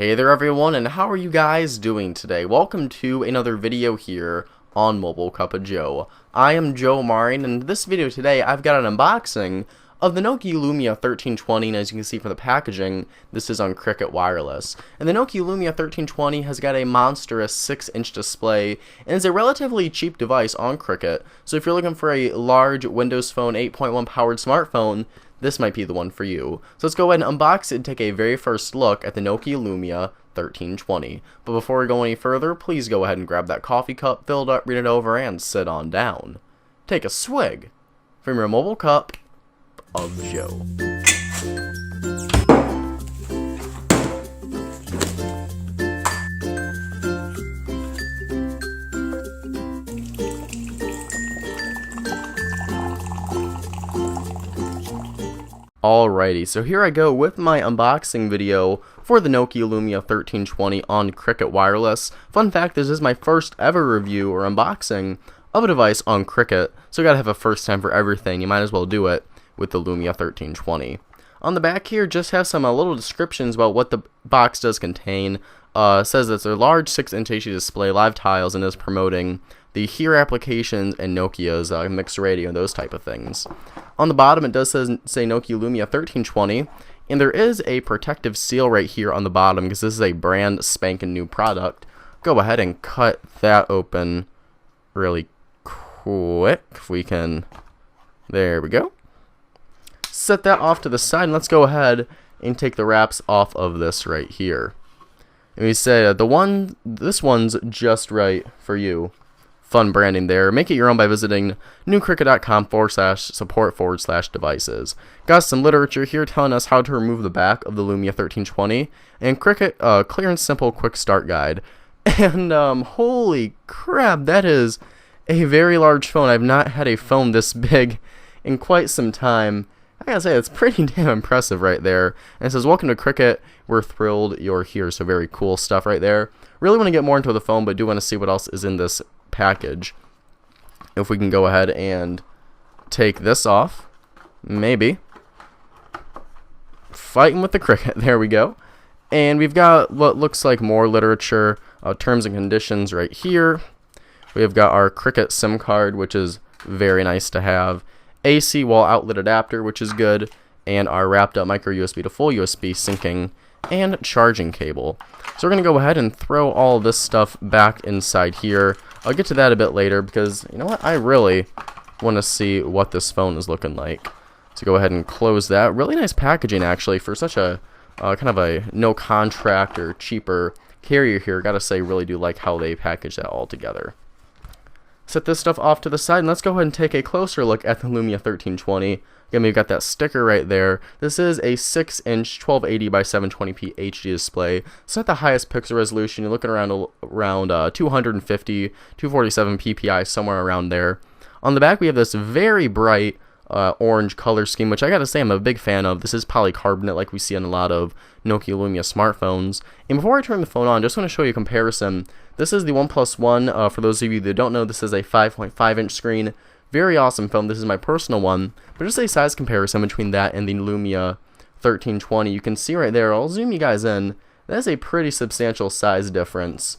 Hey there everyone, and how are you guys doing today? Welcome to another video here on Mobile Cup of Joe. I am Joe Marin, and in this video today I've got an unboxing of the Nokia Lumia 1320, and as you can see from the packaging, this is on Cricket Wireless. And the Nokia Lumia 1320 has got a monstrous 6-inch display, and is a relatively cheap device on Cricket, so if you're looking for a large Windows Phone 8.1 powered smartphone, this might be the one for you. So let's go ahead and unbox it and take a very first look at the Nokia Lumia 1320. But before we go any further, please go ahead and grab that coffee cup, fill it up, read it over, and sit on down. Take a swig from your mobile cup of Joe. Alrighty, so here I go with my unboxing video for the Nokia Lumia 1320 on Cricket Wireless. Fun fact, this is my first ever review or unboxing of a device on Cricket, so you gotta have a first time for everything. You might as well do it with the Lumia 1320. On the back here, just have some little descriptions about what the box does contain. Says that it's a large 6-inch HD display, live tiles, and is promoting the Here applications and Nokia's mixed radio and those type of things. On the bottom, it does say Nokia Lumia 1320, and there is a protective seal right here on the bottom because this is a brand spanking new product. Go ahead and cut that open really quick if we can. There we go. Set that off to the side, and let's go ahead and take the wraps off of this right here. And we say this one's just right for you. Fun branding there. Make it your own by visiting newcricket.com/support/devices. Got some literature here telling us how to remove the back of the Lumia 1320, and Cricket clear and simple quick start guide. And holy crap, that is a very large phone. I've not had a phone this big in quite some time. I gotta say, it's pretty damn impressive right there. And it says, welcome to Cricket, we're thrilled you're here. So very cool stuff right there. Really want to get more into the phone, but do want to see what else is in this package. If we can go ahead and take this off, maybe. Fighting with the Cricket, there we go. And we've got what looks like more literature, terms and conditions right here. We've got our Cricket SIM card, which is very nice to have. AC wall outlet adapter, which is good, and our wrapped up micro USB to full USB syncing and charging cable. So we're going to go ahead and throw all this stuff back inside here. I'll get to that a bit later because, you know what, I really want to see what this phone is looking like. So go ahead and close that. Really nice packaging actually for such a kind of a no contract or cheaper carrier here. Gotta say, really do like how they package that all together. Set this stuff off to the side, and let's go ahead and take a closer look at the Lumia 1320. Again, we've got that sticker right there. This is a 6-inch 1280 by 720p HD display. It's not the highest pixel resolution. You're looking around 250, 247 ppi, somewhere around there. On the back, we have this very bright orange color scheme, which I gotta say I'm a big fan of. This is polycarbonate like we see on a lot of Nokia Lumia smartphones. And before I turn the phone on, just want to show you a comparison. This is the OnePlus One. For those of you that don't know, this is a 5.5-inch screen. Very awesome phone. This is my personal one. But just a size comparison between that and the Lumia 1320. You can see right there, I'll zoom you guys in. That's a pretty substantial size difference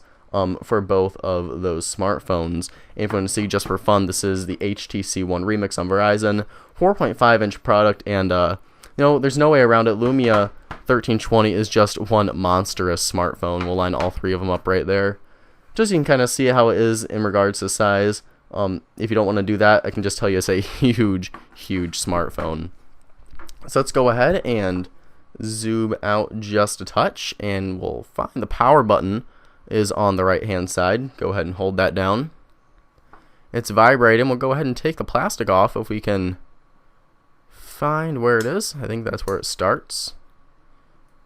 for both of those smartphones. And if you want to see just for fun, this is the HTC One Remix on Verizon. 4.5-inch product, and you know, there's no way around it. Lumia 1320 is just one monstrous smartphone. We'll line all three of them up right there. Just so you can kind of see how it is in regards to size. If you don't want to do that, I can just tell you it's a huge, huge smartphone. So let's go ahead and zoom out just a touch, and we'll find the power button is on the right hand side. Go ahead and hold that down. It's vibrating. We'll go ahead and take the plastic off if we can find where it is. I think that's where it starts.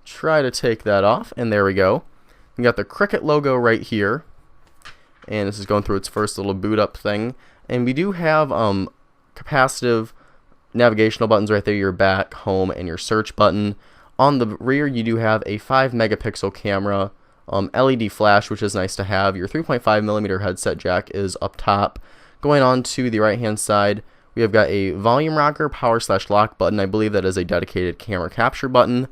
Try to take that off, and there we go. We got the Cricket logo right here, and this is going through its first little boot up thing. And we do have capacitive navigational buttons right there, your back, home, and your search button. On the rear, you do have a 5-megapixel camera, LED flash, which is nice to have. Your 3.5mm headset jack is up top. Going on to the right hand side, we have got a volume rocker, power/lock button. I believe that is a dedicated camera capture button.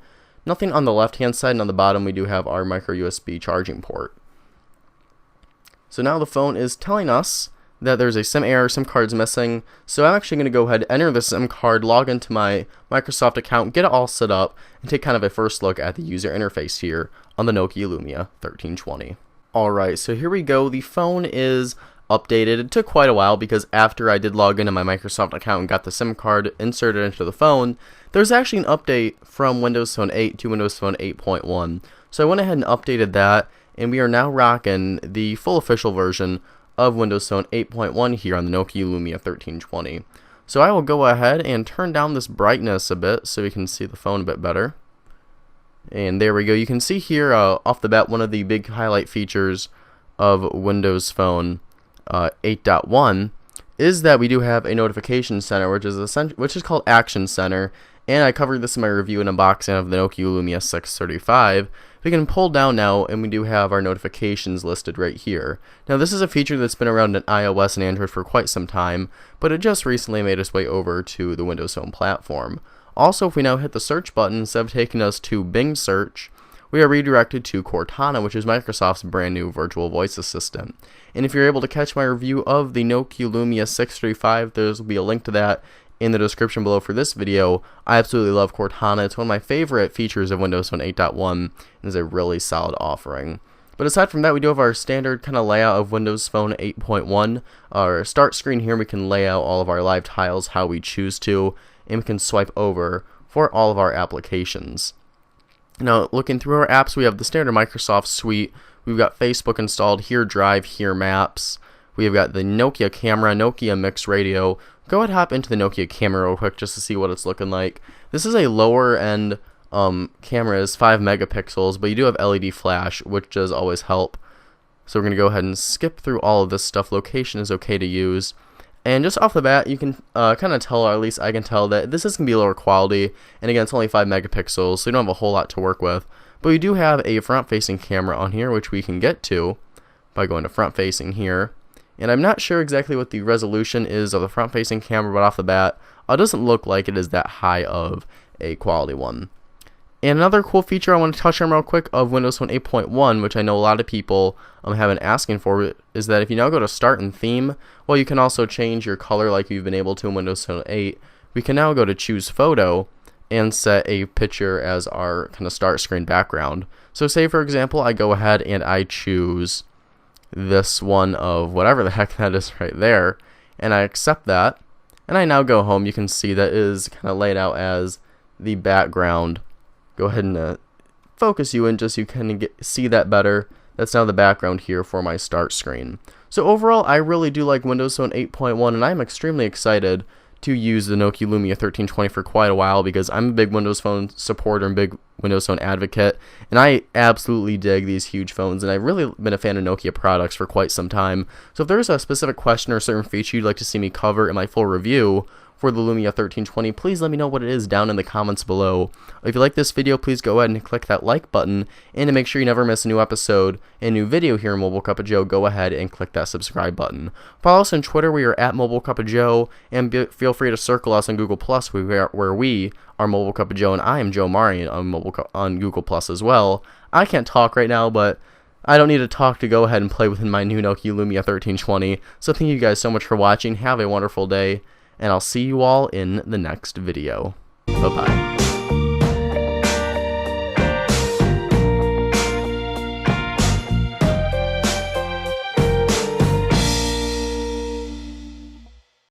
Nothing on the left hand side, and on the bottom we do have our micro USB charging port. So now the phone is telling us that there's a SIM error, SIM card's missing. So I'm actually going to go ahead, enter the SIM card, log into my Microsoft account, get it all set up, and take kind of a first look at the user interface here on the Nokia Lumia 1320. Alright, so here we go. The phone is updated. It took quite a while because after I did log into my Microsoft account and got the SIM card inserted into the phone, there's actually an update from Windows Phone 8 to Windows Phone 8.1. So I went ahead and updated that, and we are now rocking the full official version of Windows Phone 8.1 here on the Nokia Lumia 1320. So I will go ahead and turn down this brightness a bit so we can see the phone a bit better. And there we go. You can see here off the bat one of the big highlight features of Windows Phone 8.1 is that we do have a notification center, which is called Action Center. And I covered this in my review and unboxing of the Nokia Lumia 635. We can pull down now, and we do have our notifications listed right here. Now, this is a feature that's been around in iOS and Android for quite some time, but it just recently made its way over to the Windows Phone platform. Also, if we now hit the search button, instead of taking us to Bing search, we are redirected to Cortana, which is Microsoft's brand new virtual voice assistant. And if you're able to catch my review of the Nokia Lumia 635, there will be a link to that in the description below for this video. I absolutely love Cortana. It's one of my favorite features of Windows Phone 8.1 and is a really solid offering. But aside from that, we do have our standard kind of layout of Windows Phone 8.1. Our start screen here, we can lay out all of our live tiles how we choose to, and we can swipe over for all of our applications. Now, looking through our apps, we have the standard Microsoft suite. We've got Facebook installed, here Drive, here Maps. We've got the Nokia camera, Nokia Mix Radio. Go ahead and hop into the Nokia camera real quick just to see what it's looking like. This is a lower end camera, is 5 megapixels, but you do have LED flash, which does always help. So we're going to go ahead and skip through all of this stuff. Location is okay to use. And just off the bat, you can kind of tell, or at least I can tell, that this is going to be lower quality. And again, it's only 5 megapixels, so you don't have a whole lot to work with. But we do have a front-facing camera on here, which we can get to by going to front-facing here. And I'm not sure exactly what the resolution is of the front-facing camera, but off the bat, it doesn't look like it is that high of a quality one. And another cool feature I want to touch on real quick of Windows Phone 8.1, which I know a lot of people have been asking for, is that if you now go to Start and Theme, well, you can also change your color like you've been able to in Windows Phone 8. We can now go to Choose Photo and set a picture as our kind of start screen background. So say, for example, I go ahead and I choose this one of whatever the heck that is right there, and I accept that, and I now go home. You can see that is kind of laid out as the background. Go ahead and focus you in just so you can see that better. That's now the background here for my start screen. So overall, I really do like Windows Phone 8.1, and I'm extremely excited to use the Nokia Lumia 1320 for quite a while because I'm a big Windows Phone supporter and big Windows Phone advocate, and I absolutely dig these huge phones, and I've really been a fan of Nokia products for quite some time. So if there's a specific question or certain feature you'd like to see me cover in my full review for the Lumia 1320, please let me know what it is down in the comments below. If you like this video, please go ahead and click that like button, and to make sure you never miss a new episode and new video here in Mobile Cup of Joe, go ahead and click that subscribe button. Follow us on Twitter, we are at Mobile Cup of Joe, and feel free to circle us on Google Plus, where we are Mobile Cup of Joe, and I am Joe Marion on Google Plus as well. I can't talk right now, but I don't need to talk to go ahead and play within my new Nokia Lumia 1320. So thank you guys so much for watching. Have a wonderful day, and I'll see you all in the next video. Bye-bye.